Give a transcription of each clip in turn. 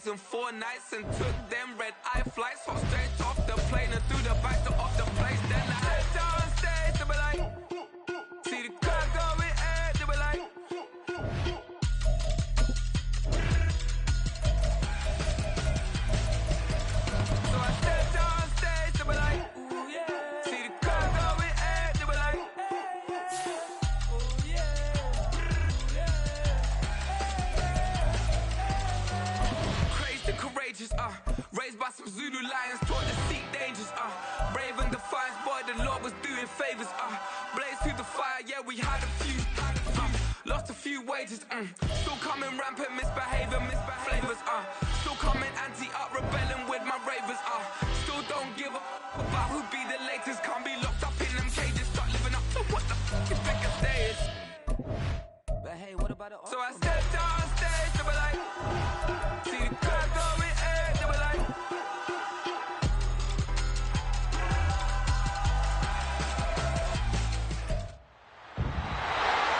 days and 4 nights and took them red-eye flights. So straight off the plane and through the back door of the place. Then I head down stage, they were like, see the crowd going air, they were like. So I stepped down stage, they were like, ooh yeah. See the crowd going air, they were like, ooh yeah. Crazed and courageous, raised by some Zulu lions, taught to seek dangers, brave and defiant, boy, the Lord was doing favors, blaze through the fire, yeah, we had a few, lost a few wages, still coming rampant, misbehaving, flavors, still coming anti-up, rebelling with my ravers, still don't give a about who be the latest, can't be locked up in them cages, start living up to what the f*** you think I say is. But hey, what about it? So I stepped on stage, they were like, see the crowd going air, they were like.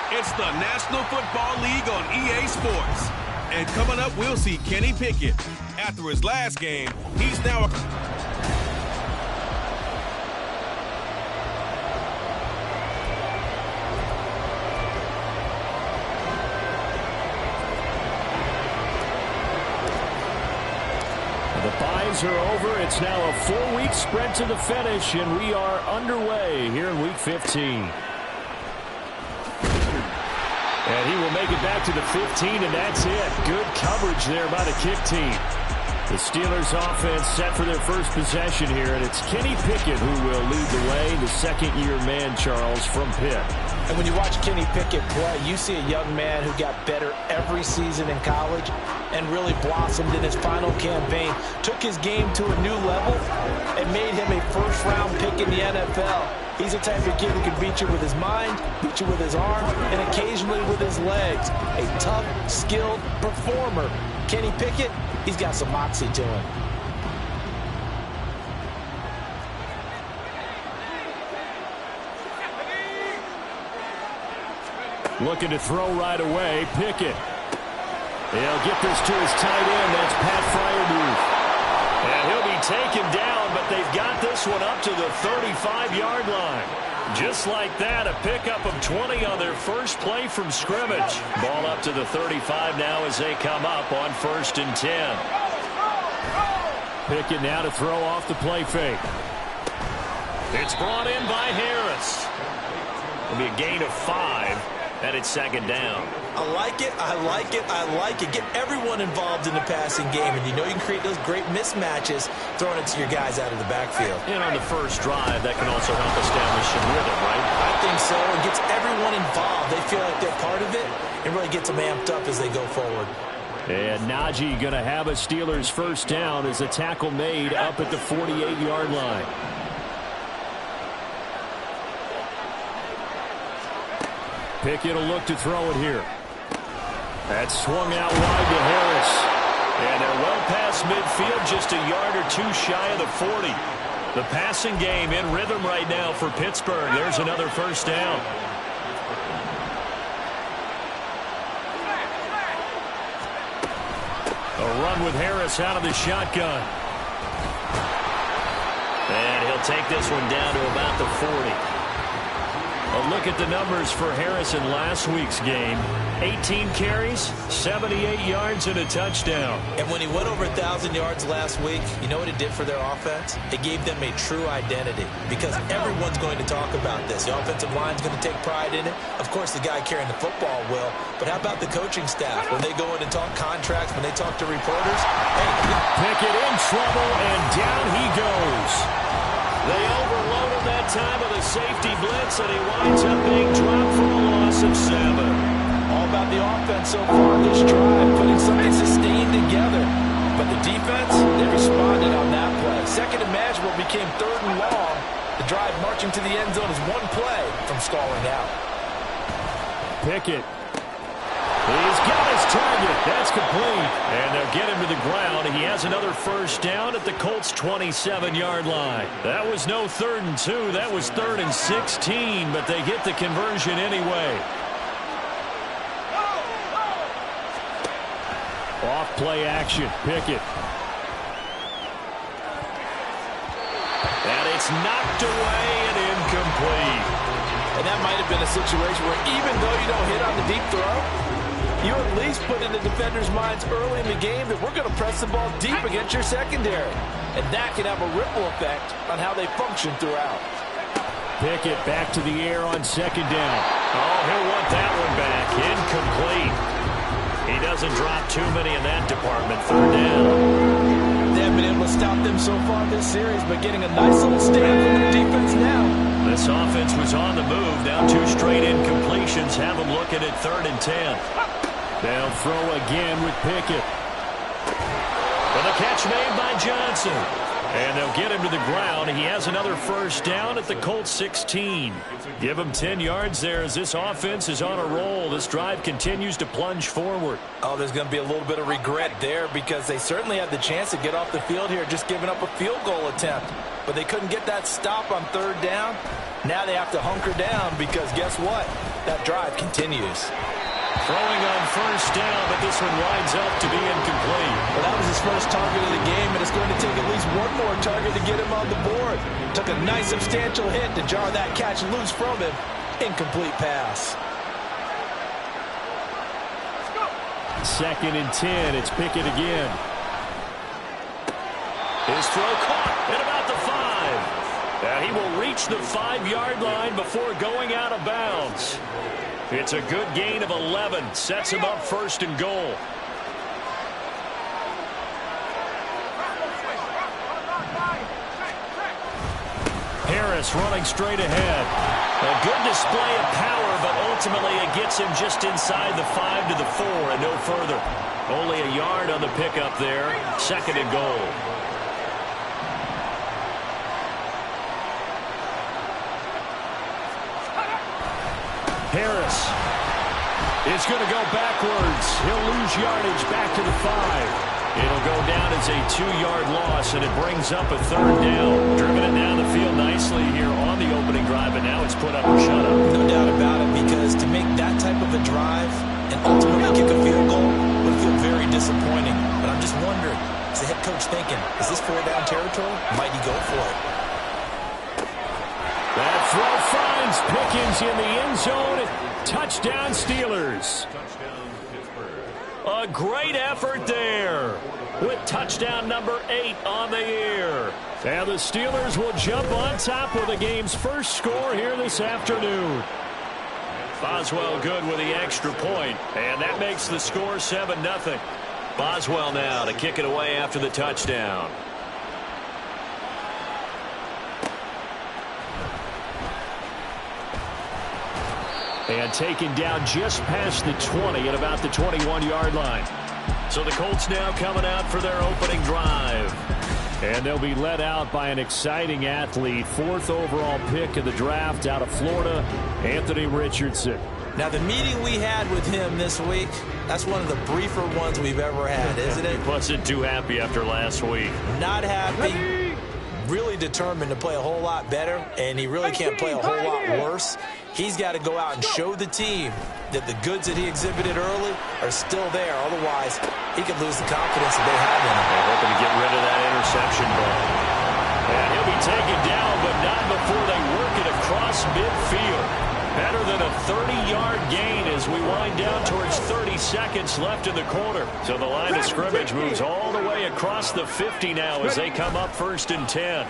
It's the National Football League on EA Sports. And coming up, we'll see Kenny Pickett. After his last game, he's now The byes are over. It's now a 4-week sprint to the finish, and we are underway here in Week 15. And he will make it back to the 15, and that's it. Good coverage there by the kick team. The Steelers offense set for their first possession here, and it's Kenny Pickett who will lead the way, the second-year man, Charles, from Pitt. And when you watch Kenny Pickett play, you see a young man who got better every season in college and really blossomed in his final campaign, took his game to a new level, and made him a first-round pick in the NFL. He's the type of kid who can beat you with his mind, beat you with his arm, and occasionally with his legs. A tough, skilled performer. Kenny Pickett, he's got some moxie to him. Looking to throw right away, Pickett. He'll get this to his tight end. That's Pat Fryermuth. And he'll be taken down, but they've got this one up to the 35-yard line. Just like that, a pickup of 20 on their first play from scrimmage. Ball up to the 35 now as they come up on 1st and 10. Pickett now to throw off the play fake. It's brought in by Harris. It'll be a gain of 5. And it's 2nd down. I like it, I like it, I like it. Get everyone involved in the passing game, and you know you can create those great mismatches throwing it to your guys out of the backfield. And on the first drive, that can also help establish some rhythm, right? I think so. It gets everyone involved. They feel like they're part of it, and really gets them amped up as they go forward. And Najee going to have a Steelers first down as a tackle made up at the 48-yard line. Pickett will look to throw it here. That's swung out wide to Harris. And they're well past midfield, just a yard or two shy of the 40. The passing game in rhythm right now for Pittsburgh. There's another first down. A run with Harris out of the shotgun. And he'll take this one down to about the 40. A look at the numbers for Harris in last week's game. 18 carries, 78 yards, and a touchdown. And when he went over 1,000 yards last week, you know what it did for their offense? It gave them a true identity because everyone's going to talk about this. The offensive line's going to take pride in it. Of course, the guy carrying the football will. But how about the coaching staff? When they go in and talk contracts, when they talk to reporters? Hey, Pickett in trouble, and down he goes. They overloaded that time with a safety blitz, and he winds up being dropped for a loss of 7. All about the offense so far this drive, putting something sustained together. But the defense, they responded on that play. Second and manageable became 3rd and long. The drive marching to the end zone is one play from stalling out. Pickett. He's got his target. That's complete. And they'll get him to the ground. He has another first down at the Colts' 27-yard line. That was no 3rd and 2. That was 3rd and 16, but they get the conversion anyway. Off play action. Pickett. And it's knocked away and incomplete. And that might have been a situation where even though you don't hit on the deep throw, you at least put in the defenders' minds early in the game that we're going to press the ball deep against your secondary. And that can have a ripple effect on how they function throughout. Pickett back to the air on second down. Oh, he'll want that one back. Incomplete. He doesn't drop too many in that department. Third down. They haven't been able to stop them so far this series, but getting a nice little stand from their defense now. This offense was on the move. Now 2 straight incompletions have them looking at 3rd and 10. They'll throw again with Pickett. With a catch made by Johnson. And they'll get him to the ground. He has another first down at the Colts 16. Give him 10 yards there as this offense is on a roll. This drive continues to plunge forward. Oh, there's going to be a little bit of regret there because they certainly had the chance to get off the field here, just giving up a field goal attempt. But they couldn't get that stop on 3rd down. Now they have to hunker down because guess what? That drive continues. Throwing on first down, but this one winds up to be incomplete. Well, that was his first target of the game, and it's going to take at least one more target to get him on the board. Took a nice substantial hit to jar that catch loose from him. Incomplete pass. 2nd and 10. It's Pickett again. His throw caught at about the 5. He will reach the 5-yard line before going out of bounds. It's a good gain of 11. Sets him up 1st and goal. Harris running straight ahead. A good display of power, but ultimately it gets him just inside the 5 to the 4 and no further. Only a yard on the pickup there. 2nd and goal. Harris is going to go backwards. He'll lose yardage back to the 5. It'll go down as a 2-yard loss, and it brings up a 3rd down. Driven it down the field nicely here on the opening drive, and now it's put up or shut up. No doubt about it, because to make that type of a drive and ultimately kick a field goal would feel very disappointing. But I'm just wondering, is the head coach thinking, is this 4-down territory? Might he go for it? That throw finds Pickens in the end zone. Touchdown, Steelers. A great effort there with touchdown number 8 on the year. And the Steelers will jump on top with the game's first score here this afternoon. Boswell good with the extra point, and that makes the score 7-0. Boswell now to kick it away after the touchdown. And taken down just past the 20 at about the 21-yard line. So the Colts now coming out for their opening drive. And they'll be led out by an exciting athlete. 4th overall pick of the draft out of Florida, Anthony Richardson. Now, the meeting we had with him this week, that's one of the briefer ones we've ever had, isn't it? He wasn't too happy after last week. Not happy. Really determined to play a whole lot better, and he really can't play a whole lot worse. He's got to go out and show the team that the goods that he exhibited early are still there. Otherwise, he could lose the confidence that they have in him. They're hoping to get rid of that interception ball. And he'll be taken down, but not before they work it across midfield. Better than a 30-yard gain as we wind down towards 30 seconds left in the quarter. So the line of scrimmage moves all the way across the 50 now as they come up 1st and 10.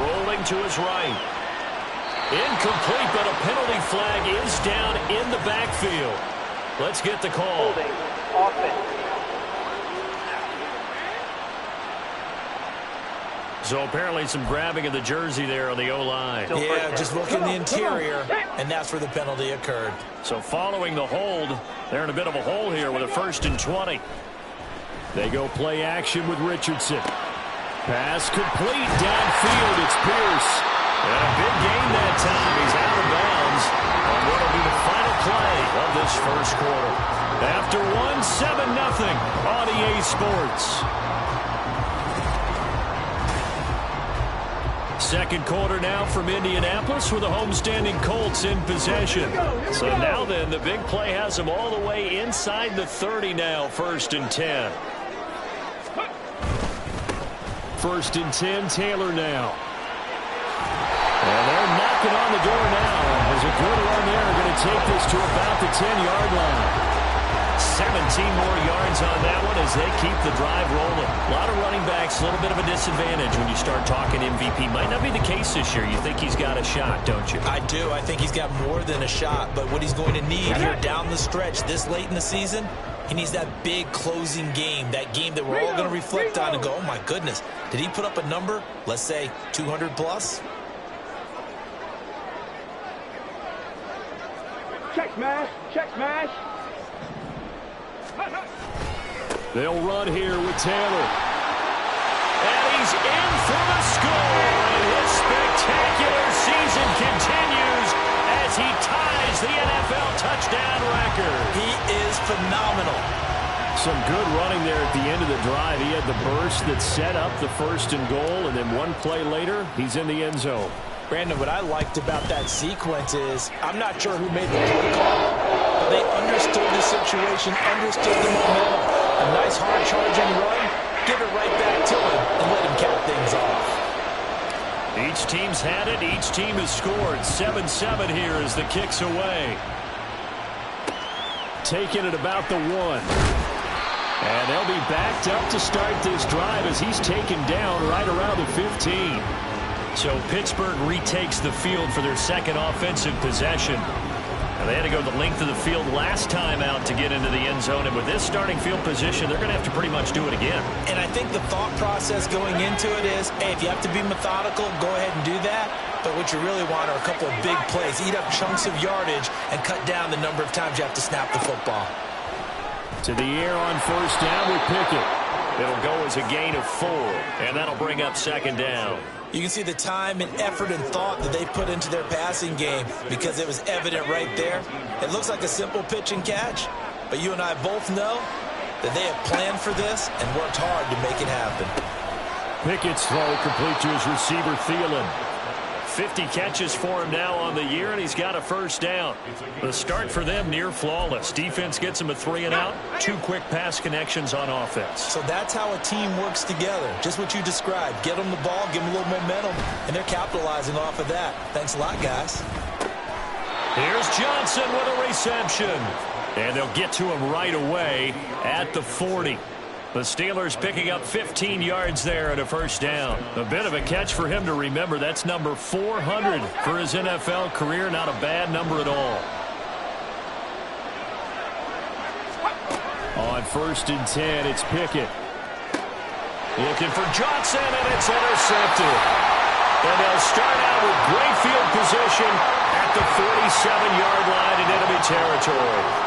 Rolling to his right. Incomplete, but a penalty flag is down in the backfield. Let's get the call. Holding offense. So apparently some grabbing of the jersey there on the O-line. Yeah, just look in the interior, and that's where the penalty occurred. So following the hold, they're in a bit of a hole here with a 1st and 20. They go play action with Richardson. Pass complete downfield. It's Pierce. And a big gain that time. He's out of bounds on what will be the final play of this first quarter. After 7-0 on EA Sports. Second quarter now from Indianapolis with the homestanding Colts in possession. So now then, the big play has them all the way inside the 30 now, 1st and 10. 1st and 10, Taylor now. And they're knocking on the door now. There's a good run there. Going to take this to about the 10-yard line. 17 more yards on that one as they keep the drive rolling. A lot of running backs, a little bit of a disadvantage when you start talking MVP. Might not be the case this year. You think he's got a shot, don't you? I do. I think he's got more than a shot. But what he's going to need here down the stretch this late in the season, he needs that big closing game, that game that we're all going to reflect on and go, oh, my goodness, did he put up a number, let's say 200 plus? Check smash, check smash. They'll run here with Taylor. And he's in for the score. And his spectacular season continues as he ties the NFL touchdown record. He is phenomenal. Some good running there at the end of the drive. He had the burst that set up the 1st and goal, and then one play later, he's in the end zone. Brandon, what I liked about that sequence is, I'm not sure who made the play call, but they understood the situation, understood the momentum. A nice hard-charging run, give it right back to him, and let him cap things off. Each team's had it. Each team has scored. 7-7 here as the kick's away. Taking it about the 1. And they'll be backed up to start this drive as he's taken down right around the 15. So Pittsburgh retakes the field for their second offensive possession. And they had to go the length of the field last time out to get into the end zone. And with this starting field position, they're going to have to pretty much do it again. And I think the thought process going into it is, hey, if you have to be methodical, go ahead and do that. But what you really want are a couple of big plays. Eat up chunks of yardage and cut down the number of times you have to snap the football. To the air on 1st down with Pickett. It'll go as a gain of 4, and that'll bring up 2nd down. You can see the time and effort and thought that they put into their passing game because it was evident right there. It looks like a simple pitch and catch, but you and I both know that they have planned for this and worked hard to make it happen. Pickett's throw complete to his receiver, Thielen. 50 catches for him now on the year, and he's got a 1st down. The start for them near flawless. Defense gets him a 3 and out. 2 quick pass connections on offense. So that's how a team works together. Just what you described. Get them the ball, give them a little momentum, and they're capitalizing off of that. Thanks a lot, guys. Here's Johnson with a reception. And they'll get to him right away at the 40. The Steelers picking up 15 yards there at a 1st down. A bit of a catch for him to remember. That's number 400 for his NFL career. Not a bad number at all. On 1st and 10, it's Pickett. Looking for Johnson, and it's intercepted. And they'll start out with great field position at the 47-yard line in enemy territory.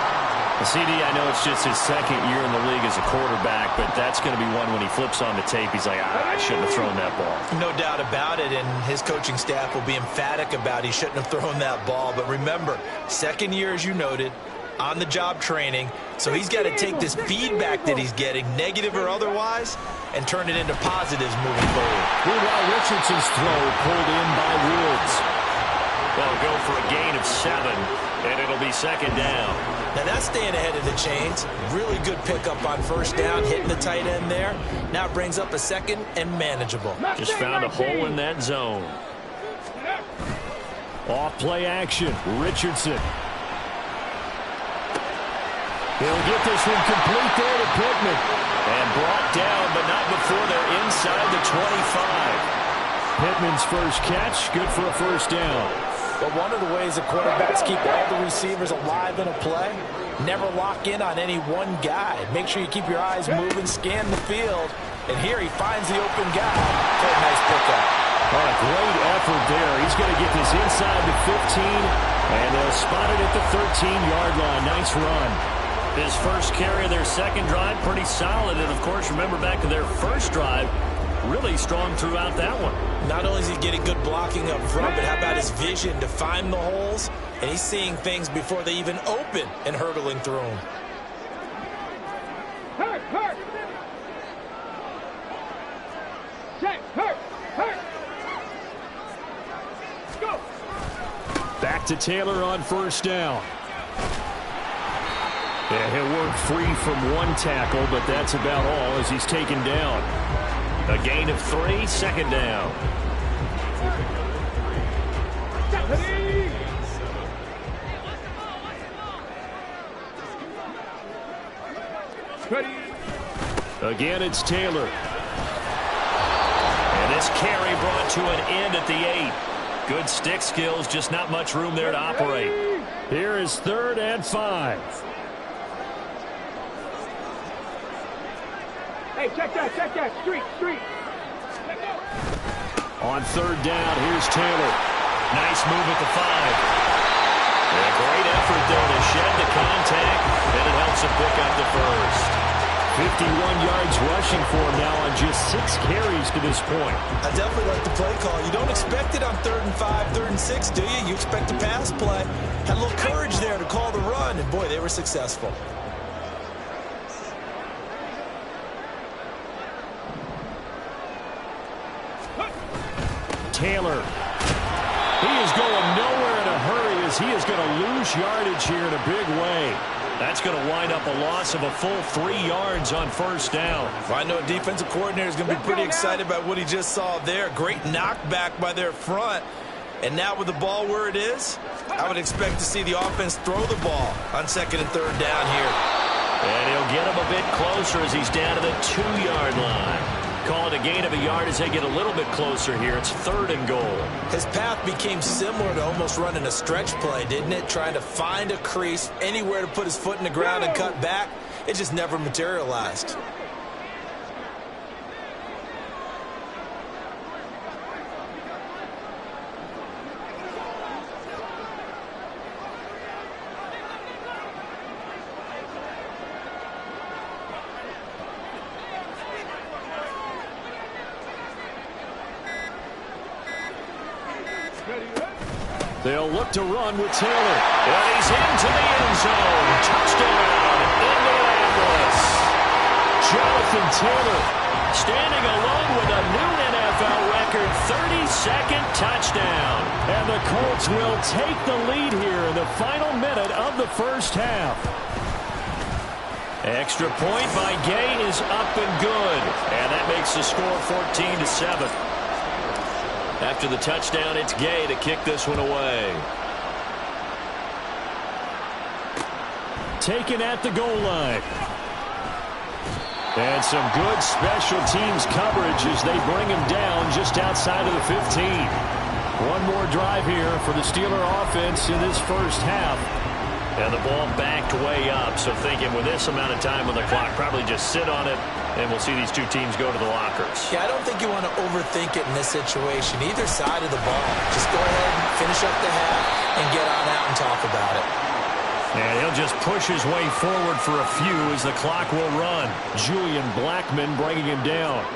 CD, I know it's just his 2nd year in the league as a quarterback, but that's going to be one when he flips on the tape, he's like, I shouldn't have thrown that ball. No doubt about it, and his coaching staff will be emphatic about he shouldn't have thrown that ball. But remember, 2nd year, as you noted, on-the-job training, so he's got to take this feedback that he's getting, negative or otherwise, and turn it into positives moving forward. Meanwhile, Richardson's throw pulled in by Woods. They'll go for a gain of 7, and it'll be 2nd down. Now that's staying ahead of the chains. Really good pickup on 1st down, hitting the tight end there. Now it brings up a 2nd and manageable. Just found a hole in that zone. Off play action, Richardson. He'll get this one complete there to Pittman. And brought down, but not before they're inside the 25. Pittman's first catch, good for a 1st down. But one of the ways the quarterbacks keep all the receivers alive in a play, never lock in on any one guy. Make sure you keep your eyes moving, scan the field. And here he finds the open guy for a nice pickup. Oh, a great effort there. He's going to get this inside the 15, and they'll spot it at the 13-yard line. Nice run. His first carry of their 2nd drive, pretty solid. And, of course, remember back to their 1st drive, really strong throughout that one. Not only is he getting good blocking up front, but how about his vision to find the holes? And he's seeing things before they even open and hurtling through them. Hurt, hurt. Check, hurt, hurt. to Taylor on first down. Yeah, he'll work free from one tackle, but that's about all as he's taken down. A gain of 3, second down. Again, it's Taylor. And this carry brought to an end at the 8. Good stick skills, just not much room there to operate. Here is 3rd and 5. Hey, check that, street. On 3rd down, here's Taylor. Nice move at the 5. And a great effort there to shed the contact, and it helps him pick up the first. 51 yards rushing for him now on just 6 carries to this point. I definitely like the play call. You don't expect it on 3rd and 5, 3rd and 6, do you? You expect a pass play. Had a little courage there to call the run, and boy, they were successful. Taylor. He is going nowhere in a hurry as he is going to lose yardage here in a big way. That's going to wind up a loss of a full 3 yards on first down. Well, I know a defensive coordinator is going to be pretty excited about what he just saw there. Great knockback by their front. And now with the ball where it is, I would expect to see the offense throw the ball on 2nd and 3rd down here. And he'll get him a bit closer as he's down to the 2-yard line. Call it a gain of a yard as they get a little bit closer here. It's 3rd and goal. His path became similar to almost running a stretch play, didn't it? Trying to find a crease, anywhere to put his foot in the ground and cut back. It just never materialized. They'll look to run with Taylor. And he's into the end zone. Touchdown, Indianapolis. Jonathan Taylor standing alone with a new NFL record 32nd touchdown. And the Colts will take the lead here in the final minute of the first half. Extra point by Gay is up and good. And that makes the score 14-7. After the touchdown, it's Gay to kick this one away. Taken at the goal line. And some good special teams coverage as they bring him down just outside of the 15. One more drive here for the Steeler offense in this first half. And the ball backed way up, so thinking with this amount of time on the clock, probably just sit on it, and we'll see these two teams go to the lockers. Yeah, I don't think you want to overthink it in this situation, either side of the ball. Just go ahead and finish up the half and get on out and talk about it. And he'll just push his way forward for a few as the clock will run. Julian Blackman bringing him down.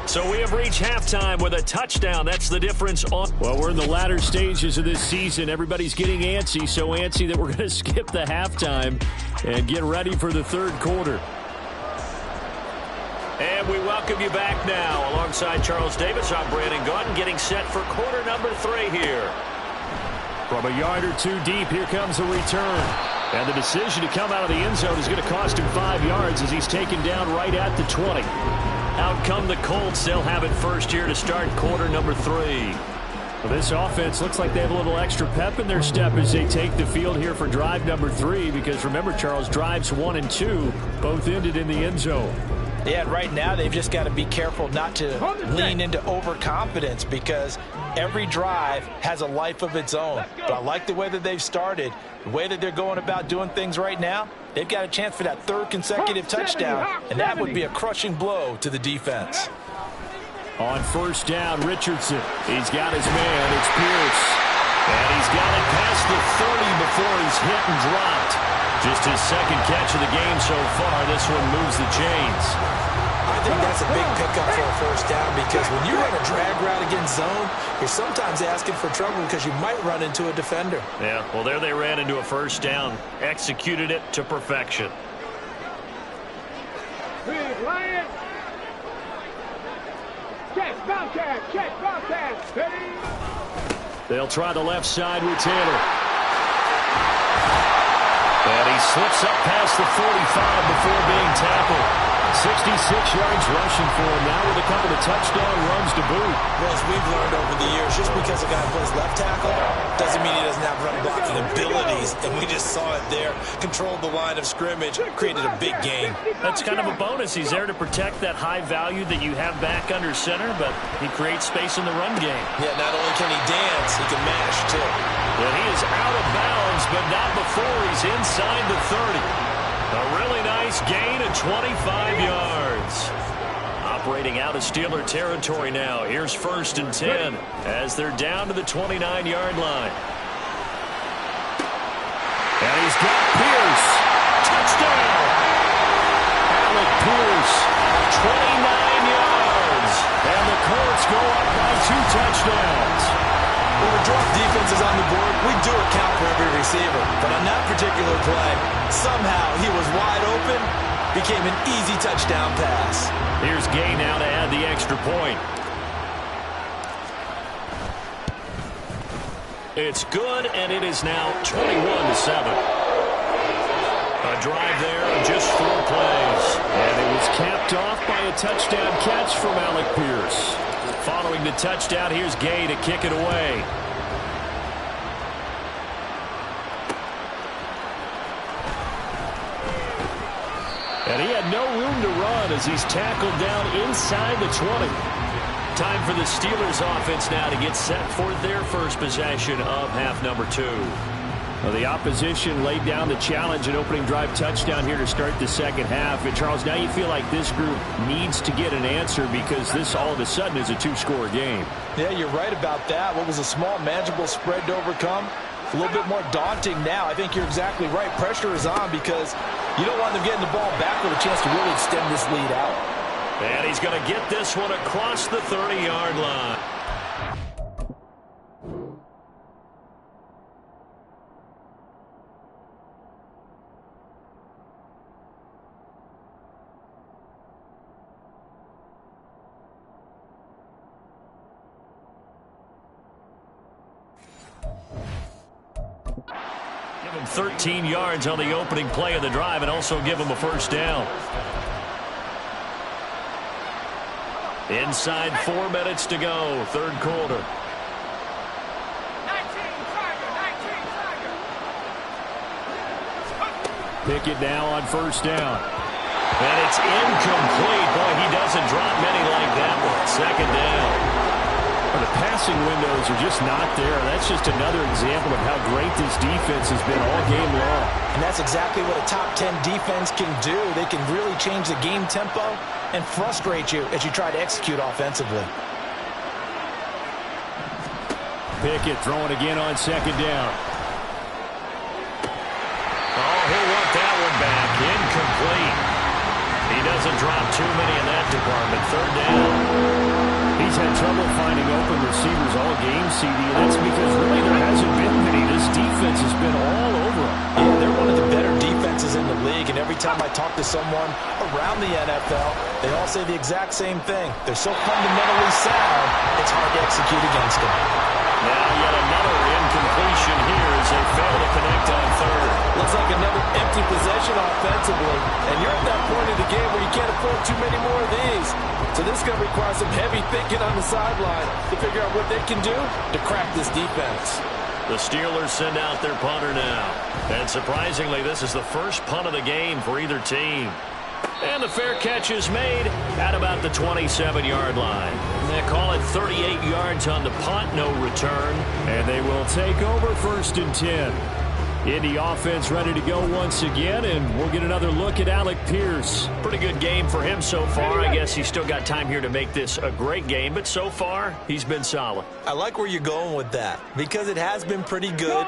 So we have reached halftime with a touchdown. That's the difference. Well, we're in the latter stages of this season. Everybody's getting antsy, so antsy that we're going to skip the halftime and get ready for the 3rd quarter. And we welcome you back now. Alongside Charles Davis, I'm Brandon Gautin, getting set for quarter number 3 here. From a yard or 2 deep, here comes a return. And the decision to come out of the end zone is going to cost him 5 yards as he's taken down right at the 20. Out come the Colts. They'll have it first here to start quarter number 3. Well, this offense looks like they have a little extra pep in their step as they take the field here for drive number 3, because remember, Charles, drives 1 and 2 both ended in the end zone. Yeah, and right now they've just got to be careful not to lean into overconfidence, because every drive has a life of its own. But I like the way that they've started, the way that they're going about doing things right now. They've got a chance for that 3rd consecutive touchdown, and that would be a crushing blow to the defense. On first down, Richardson. He's got his man. It's Pierce. And he's got it past the 30 before he's hit and dropped. Just his 2nd catch of the game so far. This one moves the chains. I think that's a big pickup for a first down, because when you run a drag route against zone, you're sometimes asking for trouble because you might run into a defender. Yeah, well, there they ran into a first down. Executed it to perfection. Catch, Bobcat, catch, Bobcat. Ready? They'll try the left side with Taylor. And he slips up past the 45 before being tackled. 66 yards rushing for him now with a couple of touchdown runs to boot. Well, as we've learned over the years, just because a guy plays left tackle doesn't mean he doesn't have run blocking abilities. And we just saw it there. Controlled the line of scrimmage, created a big gain. That's kind of a bonus. He's there to protect that high value that you have back under center, but he creates space in the run game. Yeah, not only can he dance, he can mash too. And he is out of bounds, but not before he's inside the 30. A really nice gain of 25 yards. Operating out of Steeler territory now. Here's 1st and 10 as they're down to the 29-yard line. And he's got Pierce. Touchdown. Alec Pierce, 29 yards. And the Colts go up by 2 touchdowns. When we drop defenses on the board, we do account for every receiver. But on that particular play, somehow he was wide open, became an easy touchdown pass. Here's Gay now to add the extra point. It's good, and it is now 21-7. A drive there of just 4 plays. And it was capped off by a touchdown catch from Alec Pierce. Following the touchdown, here's Gay to kick it away. And he had no room to run as he's tackled down inside the 20. Time for the Steelers offense now to get set for their first possession of half number 2. Well, the opposition laid down the challenge, an opening drive touchdown here to start the second half. And, Charles, now you feel like this group needs to get an answer because this all of a sudden is a 2-score game. Yeah, you're right about that. What was a small, manageable spread to overcome, a little bit more daunting now. I think you're exactly right. Pressure is on because you don't want them getting the ball back with a chance to really extend this lead out. And he's going to get this one across the 30-yard line. Give him 13 yards on the opening play of the drive and also give him a first down. Inside 4 minutes to go, third quarter. 19, Pickett now on first down. And it's incomplete. Boy, he doesn't drop many like that one. Second down. The passing windows are just not there. That's just another example of how great this defense has been all game long. And that's exactly what a top 10 defense can do. They can really change the game tempo and frustrate you as you try to execute offensively. Pickett throwing again on second down. Oh, he'll want that one back. Incomplete. He doesn't drop too many in that department. Third down. He's had trouble finding open receivers all game, CD, and that's because really there hasn't been many. This defense has been all over him. Yeah, they're one of the better defenses in the league, and every time I talk to someone around the NFL, they all say the exact same thing. They're so fundamentally sound, it's hard to execute against them. Now yet another incompletion here as they fail to connect on third. Looks like another empty possession offensively, and you're at that point of the game where you can't afford too many more of these. So this is going to require some heavy thinking on the sideline to figure out what they can do to crack this defense. The Steelers send out their punter now. And surprisingly, this is the first punt of the game for either team. And the fair catch is made at about the 27-yard line. They call it 38 yards on the punt, no return. And they will take over 1st and 10. Indy offense ready to go once again, and we'll get another look at Alec Pierce. Pretty good game for him so far. I guess he's still got time here to make this a great game, but so far, he's been solid. I like where you're going with that because it has been pretty good,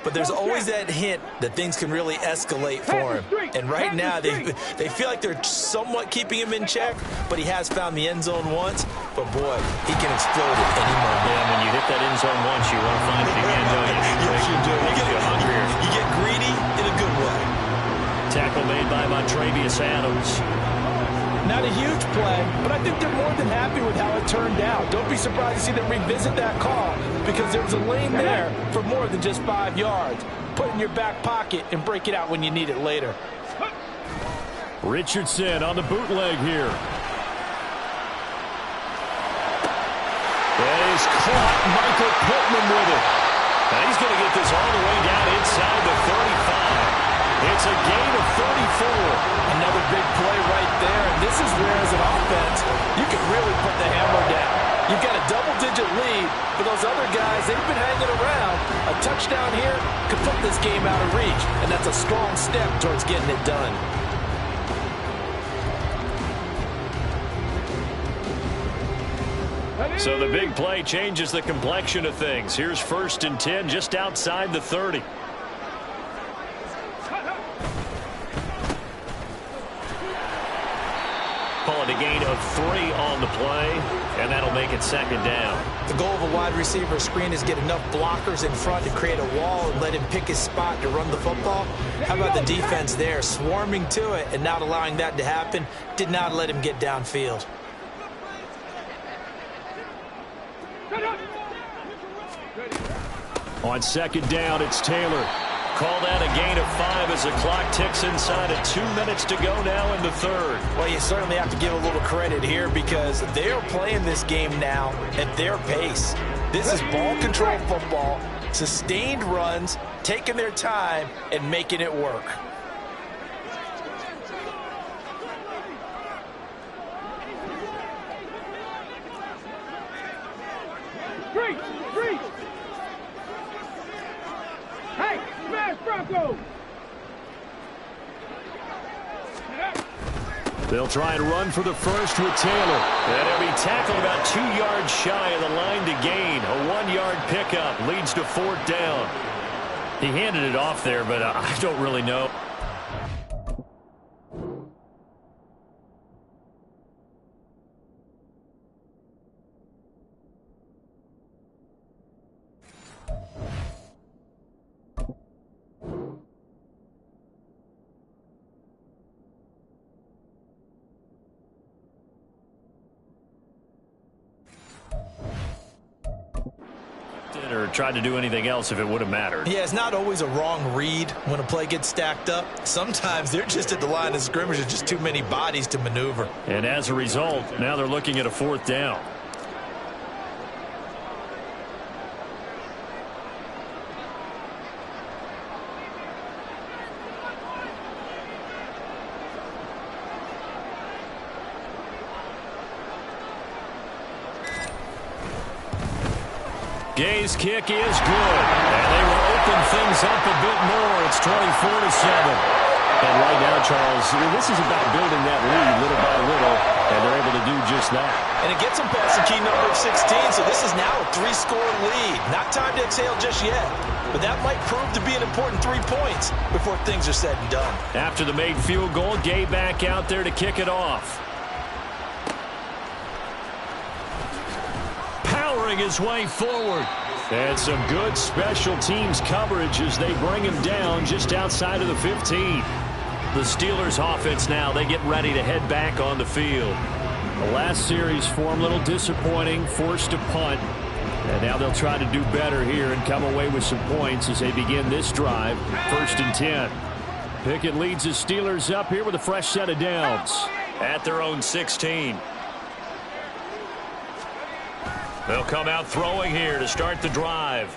but there's always that hint that things can really escalate for him. And right now, they feel like they're somewhat keeping him in check, but he has found the end zone once. But, boy, he can explode at any moment. Yeah, when you hit that end zone once, you want to find it again, don't you? Yes, you do. Makes you hungrier. You get greedy in a good way. Tackle made by Montravius Adams. Not a huge play, but I think they're more than happy with how it turned out. Don't be surprised to see them revisit that call because there was a lane there for more than just 5 yards. Put it in your back pocket and break it out when you need it later. Richardson on the bootleg here. And he's caught Michael Pittman with it. And he's going to get this all the way down inside the 35. It's a gain of 34. Another big play right there. And this is where, as an offense, you can really put the hammer down. You've got a double-digit lead. For those other guys, they've been hanging around. A touchdown here could put this game out of reach. And that's a strong step towards getting it done. So the big play changes the complexion of things. Here's 1st and 10 just outside the 30. Call it a gain of 3 on the play, and that'll make it 2nd down. The goal of a wide receiver screen is get enough blockers in front to create a wall and let him pick his spot to run the football. How about the defense there, swarming to it and not allowing that to happen? Did not let him get downfield. On 2nd down, it's Taylor. Called out a gain of 5 as the clock ticks inside of 2 minutes to go now in the 3rd. Well, you certainly have to give a little credit here because they're playing this game now at their pace. This is ball control football, sustained runs, taking their time, and making it work. Three. Hey, smash Bronco. They'll try and run for the first with Taylor. And he'll be tackled about 2 yards shy of the line to gain. A 1-yard pickup leads to 4th down. He handed it off there, but I don't really know. Or tried to do anything else if it would have mattered. Yeah, it's not always a wrong read when a play gets stacked up. Sometimes they're just at the line of scrimmage. There's just too many bodies to maneuver. And as a result, now they're looking at a 4th down. Gay's kick is good. And they will open things up a bit more. It's 24-7. And right now, Charles, this is about building that lead little by little, and they're able to do just that. And it gets them past the key number of 16, so this is now a 3-score lead. Not time to exhale just yet, but that might prove to be an important 3 points before things are said and done. After the made field goal, Gay back out there to kick it off. Powering his way forward. And some good special teams coverage as they bring him down just outside of the 15. The Steelers offense now, they get ready to head back on the field. The last series for them, a little disappointing, forced to punt. And now they'll try to do better here and come away with some points as they begin this drive. 1st and 10. Pickett leads the Steelers up here with a fresh set of downs at their own 16. They'll come out throwing here to start the drive.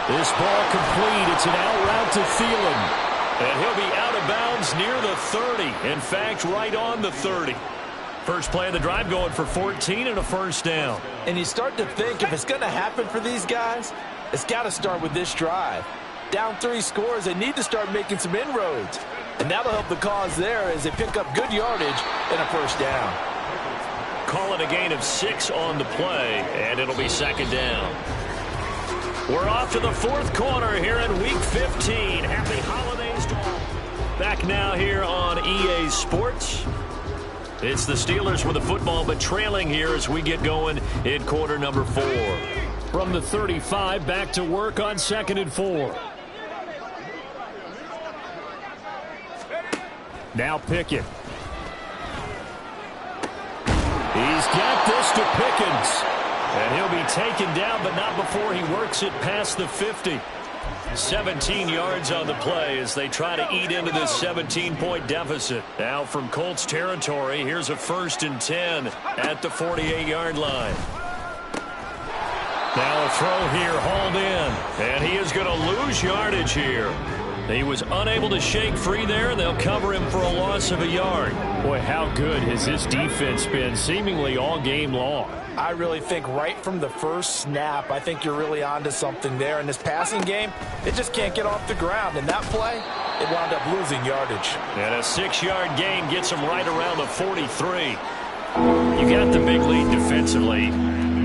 This ball complete. It's an out route to Thielen. And he'll be out of bounds near the 30. In fact, right on the 30. First play of the drive going for 14 and a 1st down. And you start to think if it's going to happen for these guys, it's got to start with this drive. Down 3 scores, they need to start making some inroads. And that'll help the cause there as they pick up good yardage and a 1st down. Call it a gain of 6 on the play, and it'll be 2nd down. We're off to the 4th quarter here in Week 15. Happy holidays to all. Back now here on EA Sports. It's the Steelers with the football, but trailing here as we get going in quarter number 4. From the 35, back to work on 2nd and 4. Now Pickett. He's got this to Pickens. And he'll be taken down, but not before he works it past the 50. 17 yards on the play as they try to eat into this 17-point deficit. Now from Colts territory, here's a 1st and 10 at the 48-yard line. Now a throw here hauled in, and he is going to lose yardage here. He was unable to shake free there, and they'll cover him for a loss of a yard. Boy, how good has this defense been seemingly all game long? I really think right from the first snap, I think you're really onto something there. In this passing game, it just can't get off the ground. And that play, it wound up losing yardage. And a 6-yard gain gets him right around the 43. You got the big lead defensively.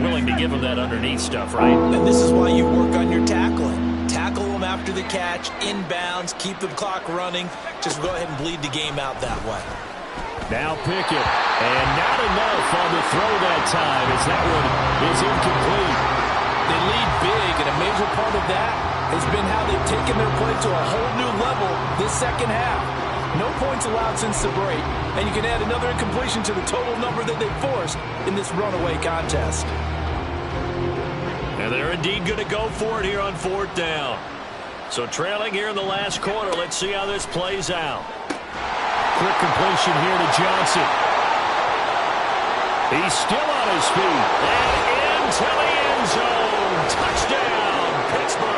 Willing to give him that underneath stuff, right? And this is why you work on your tackling. Tackle them after the catch, inbounds, keep the clock running. Just go ahead and bleed the game out that way. Now Pickett, and not enough on the throw that time as that one is incomplete. They lead big, and a major part of that has been how they've taken their play to a whole new level this second half. No points allowed since the break, and you can add another incompletion to the total number that they've forced in this runaway contest. And they're indeed going to go for it here on 4th down. So trailing here in the last quarter, let's see how this plays out. Quick completion here to Johnson. He's still on his feet. And into the end zone. Touchdown, Pittsburgh.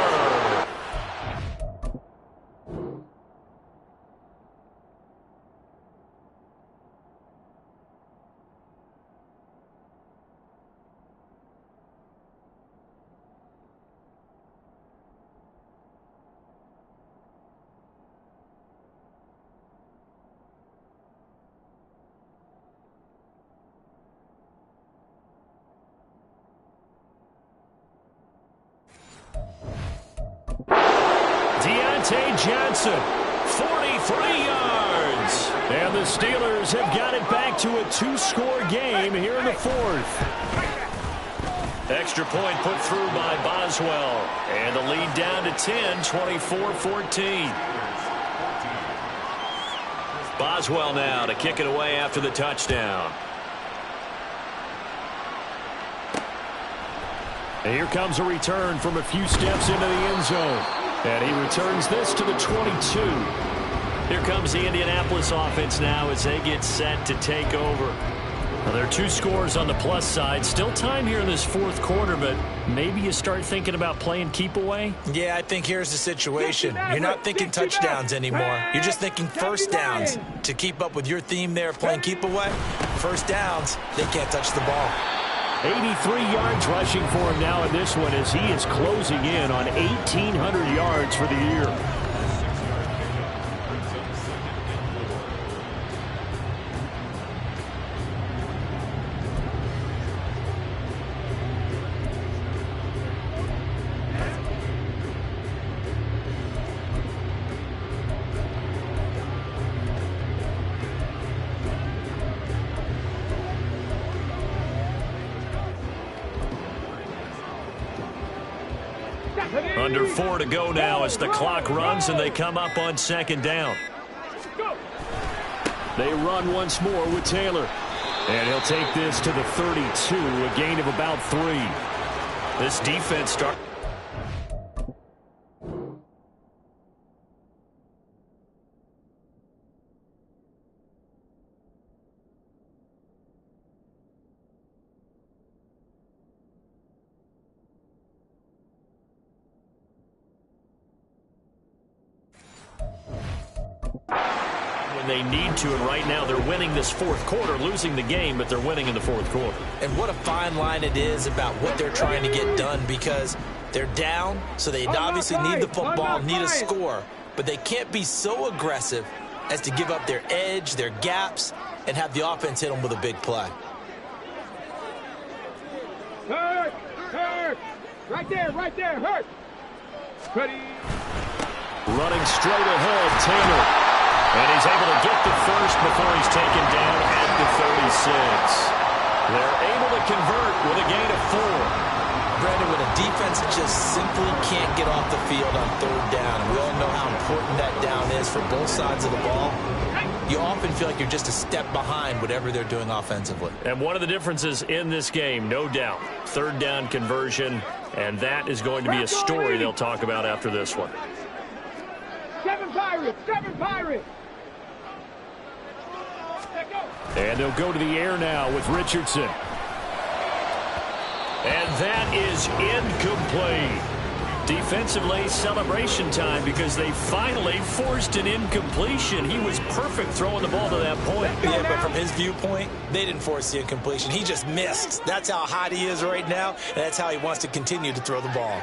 Johnson, 43 yards. And the Steelers have got it back to a 2-score game here in the 4th. Extra point put through by Boswell. And the lead down to 10, 24-14. Boswell now to kick it away after the touchdown. And here comes a return from a few steps into the end zone. And he returns this to the 22. Here comes the Indianapolis offense now as they get set to take over. Now, there are 2 scores on the plus side. Still time here in this 4th quarter, but maybe you start thinking about playing keep away? Yeah, I think here's the situation. You're not thinking touchdowns anymore. You're just thinking first downs. To keep up with your theme there, playing keep away, first downs, they can't touch the ball. 83 yards rushing for him now in this one as he is closing in on 1,800 yards for the year. Under 4 to go now as the clock runs and they come up on 2nd down. They run once more with Taylor. And he'll take this to the 32, a gain of about 3. This defense starts. They need to, and right now they're winning this 4th quarter, losing the game, but they're winning in the 4th quarter. And what a fine line it is about what they're trying to get done, because they're down, so they obviously need the football, need a score, but they can't be so aggressive as to give up their edge, their gaps, and have the offense hit them with a big play. Hurt! Hurt! Right there, hurt! Ready? Running straight ahead, Taylor. And he's able to get the first before he's taken down at the 36. They're able to convert with a gain of 4. Brandon, when a defense just simply can't get off the field on third down, and we all know how important that down is for both sides of the ball, you often feel like you're just a step behind whatever they're doing offensively. And one of the differences in this game, no doubt, third down conversion, and that is going to be a story they'll talk about after this one. 7 Pirates! 7 Pirates! And they'll go to the air now with Richardson. And that is incomplete. Defensively, celebration time because they finally forced an incompletion. He was perfect throwing the ball to that point. Yeah, but from his viewpoint, they didn't force the incompletion. He just missed. That's how hot he is right now, and that's how he wants to continue to throw the ball.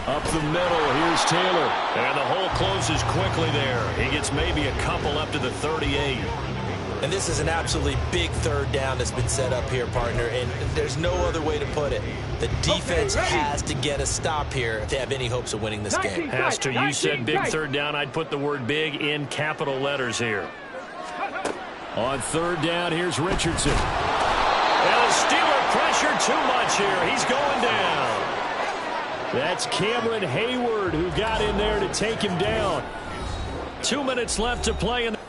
Up the middle, here's Taylor. And the hole closes quickly there. He gets maybe a couple up to the 38. And this is an absolutely big third down that's been set up here, partner, and there's no other way to put it. The defense has to get a stop here if they have any hopes of winning this game. Has to. You said big third down. I'd put the word big in capital letters here. On third down, here's Richardson. And the Steeler pressure too much here. He's going down. That's Cameron Hayward who got in there to take him down. 2 minutes left to play in the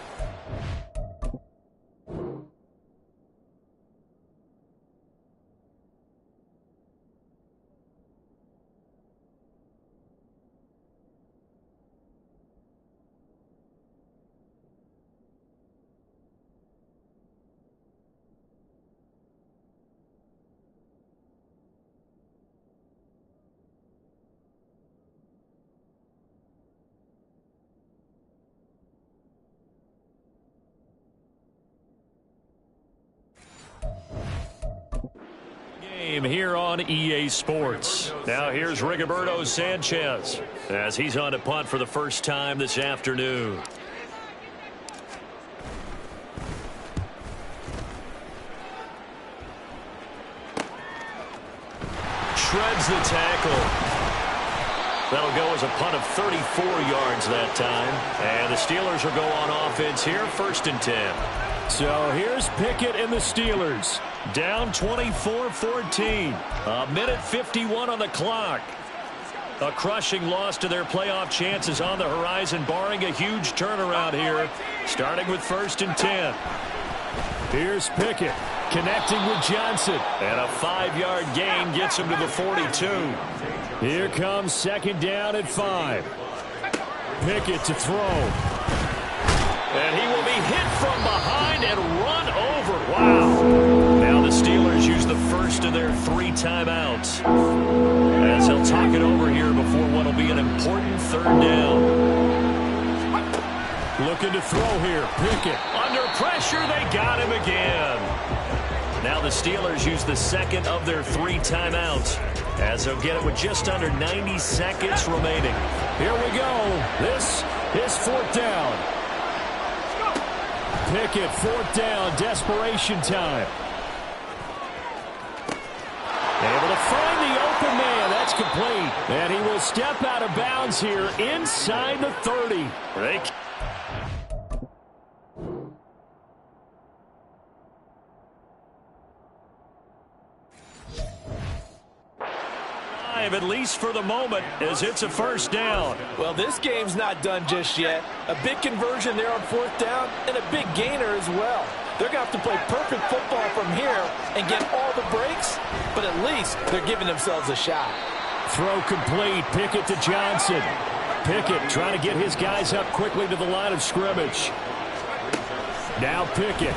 here on EA Sports. Now here's Rigoberto Sanchez as he's on to punt for the first time this afternoon. Shreds the tackle. That'll go as a punt of 34 yards that time. And the Steelers will go on offense here, 1st and 10. So here's Pickett and the Steelers. Down 24-14. A minute 51 on the clock. A crushing loss to their playoff chances on the horizon, barring a huge turnaround here. Starting with 1st and 10. Here's Pickett connecting with Johnson. And a 5-yard gain gets him to the 42. Here comes 2nd down at 5. Pickett to throw. And he will be hit from behind and run over. Wow. Now the Steelers use the first of their 3 timeouts. As he'll talk it over here before what will be an important 3rd down. Looking to throw here. Pickett. Under pressure, they got him again. Now the Steelers use the 2nd of their 3 timeouts. As they'll get it with just under 90 seconds remaining. Here we go. This is 4th down. Pickett, 4th down, desperation time. Able to find the open man. That's complete. And he will step out of bounds here inside the 30. Break. At least for the moment, as it's a 1st down. Well, this game's not done just yet. A big conversion there on 4th down and a big gainer as well. They're going to have to play perfect football from here and get all the breaks, but at least they're giving themselves a shot. Throw complete. Pickett to Johnson. Pickett trying to get his guys up quickly to the line of scrimmage. Now Pickett.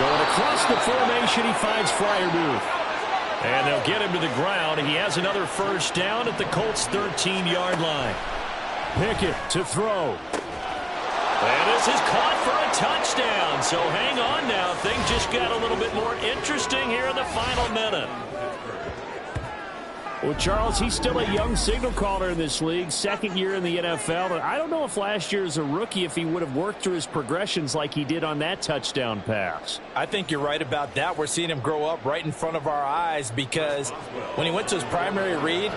Going across the formation, he finds Freiermuth. And they'll get him to the ground. He has another 1st down at the Colts' 13-yard line. Pickett to throw. And this is caught for a touchdown. So hang on now. Things just got a little bit more interesting here in the final minute. Well, Charles, he's still a young signal caller in this league, 2nd year in the NFL. But I don't know if last year as a rookie if he would have worked through his progressions like he did on that touchdown pass. I think you're right about that. We're seeing him grow up right in front of our eyes because when he went to his primary read,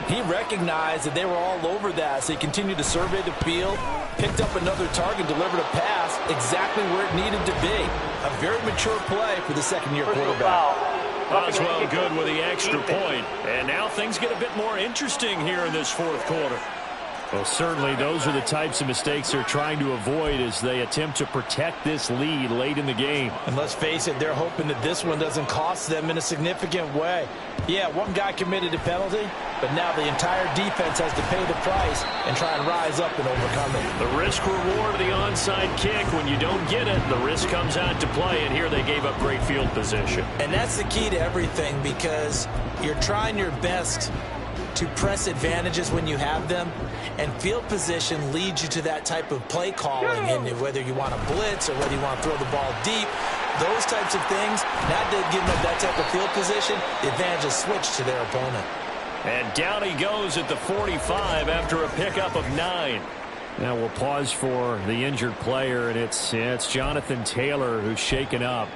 he recognized that they were all over that. So he continued to survey the field, picked up another target, delivered a pass exactly where it needed to be. A very mature play for the 2nd-year quarterback. Boswell good with the extra point. And now things get a bit more interesting here in this 4th quarter. Well, certainly those are the types of mistakes they're trying to avoid as they attempt to protect this lead late in the game. And let's face it, they're hoping that this one doesn't cost them in a significant way. Yeah, one guy committed a penalty, but now the entire defense has to pay the price and try and rise up and overcome it. The risk-reward of the onside kick. When you don't get it, the risk comes out to play, and here they gave up great field position. And that's the key to everything, because you're trying your best to press advantages when you have them, and field position leads you to that type of play calling, and whether you want to blitz or whether you want to throw the ball deep, those types of things, not giving up that type of field position, the advantage is switched to their opponent. And down he goes at the 45 after a pickup of 9. Now we'll pause for the injured player, and it's Jonathan Taylor who's shaken up.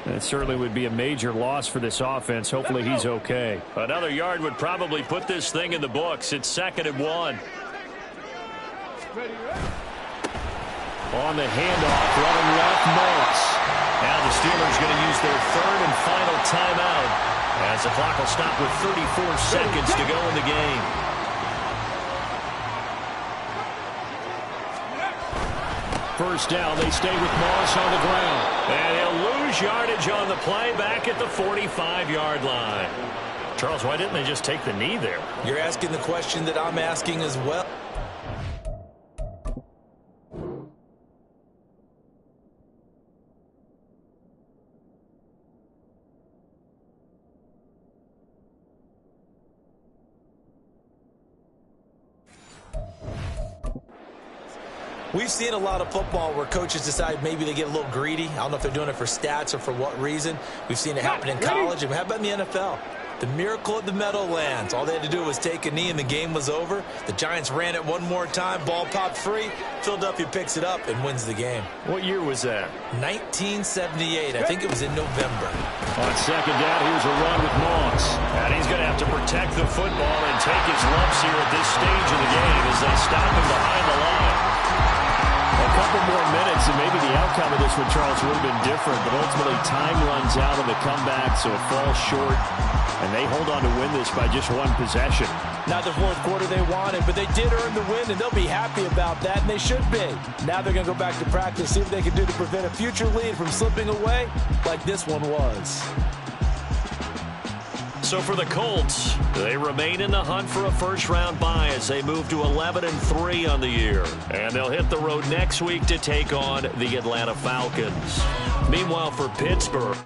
That certainly would be a major loss for this offense. Hopefully he's okay. Another yard would probably put this thing in the books. It's 2nd and 1. On the handoff, running left, Moss. Now the Steelers going to use their 3rd and final timeout as the clock will stop with 34 seconds to go in the game. First down, they stay with Moss on the ground. And he'll lose yardage on the play back at the 45-yard line. Charles, why didn't they just take the knee there? You're asking the question that I'm asking as well. We've seen a lot of football where coaches decide maybe they get a little greedy. I don't know if they're doing it for stats or for what reason. We've seen it happen in college. And how about in the NFL? The miracle of the Meadowlands. All they had to do was take a knee and the game was over. The Giants ran it one more time. Ball popped free. Philadelphia picks it up and wins the game. What year was that? 1978. I think it was in November. On 2nd down, here's a run with Moss. And he's going to have to protect the football and take his lumps here at this stage of the game as they stop him behind the line. A couple more minutes, and maybe the outcome of this one, Charles, would have been different. But ultimately, time runs out on the comeback, so it falls short. And they hold on to win this by just 1 possession. Not the 4th quarter they wanted, but they did earn the win, and they'll be happy about that, and they should be. Now they're going to go back to practice, see what they can do to prevent a future lead from slipping away like this one was. So for the Colts, they remain in the hunt for a first-round bye as they move to 11-3 on the year. And they'll hit the road next week to take on the Atlanta Falcons. Meanwhile, for Pittsburgh,